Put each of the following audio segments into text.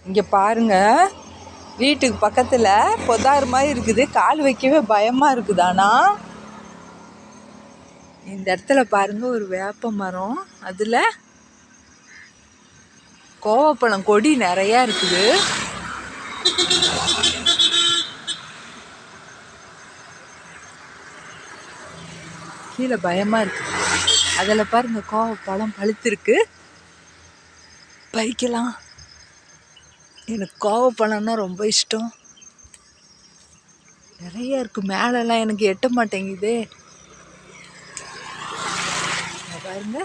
இங்கே பாருங்க, வீட்டுக்கு பக்கத்தில் பொதாறு மாதிரி இருக்குது. கால் வைக்கவே பயமாக இருக்குது. ஆனால் இந்த இடத்துல பாருங்க, ஒரு வேப்ப மரம், அதில் கோவப்பழம் கொடி நிறையா இருக்குது. கீழே பயமாக இருக்குது. அதில் பாருங்க, கோவப்பழம் பழுத்திருக்கு, பறிக்கலாம். எனக்கு கோவப்பழம்னா ரொம்ப இஷ்டம். நிறைய இருக்குது. மேலெல்லாம் எனக்கு எட்ட மாட்டேங்குதே. பாருங்க,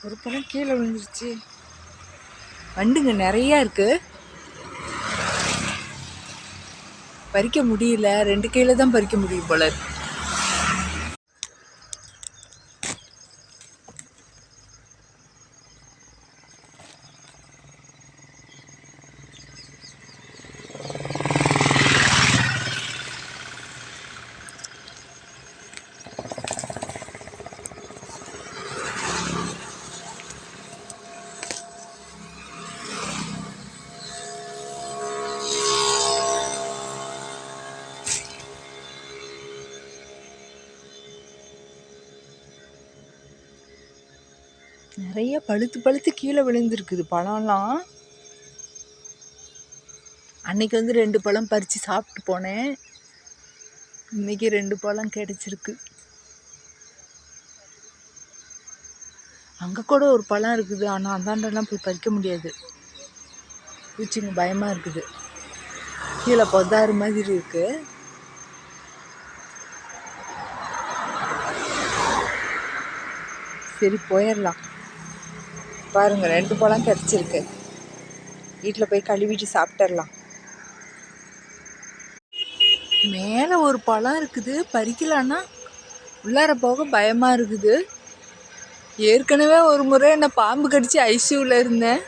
ஒரு பழம் கீழே விழுந்துருச்சு. வண்டுங்க நிறையா இருக்குது, பறிக்க முடியல. 2 கையில் தான் பறிக்க முடியும் போல இருக்கு. நிறைய பழுத்து பழுத்து கீழே விழுந்துருக்குது பழம்லாம். அன்னைக்கு வந்து 2 பழம் பறித்து சாப்பிட்டு போனேன். இன்னைக்கு 2 பழம் கிடைச்சிருக்கு. அங்கே கூட ஒரு பழம் இருக்குது, ஆனால் அந்தாண்டெல்லாம் போய் பறிக்க முடியாது. பூச்சிங்க பயமாக இருக்குது. கீழே பொதாறு மாதிரி இருக்கு. சரி, போயிடலாம். பாருங்க, 2 பழம் கிடச்சிருக்கு. வீட்டில் போய் கழுவிட்டு சாப்பிட்டுடலாம். மேலே ஒரு பழம் இருக்குது, பறிக்கலான்னா உள்ளார போக பயமாக இருக்குது. ஏற்கனவே ஒரு முறை என்னை பாம்பு கடிச்சு ஐசியூவில் இருந்தேன்.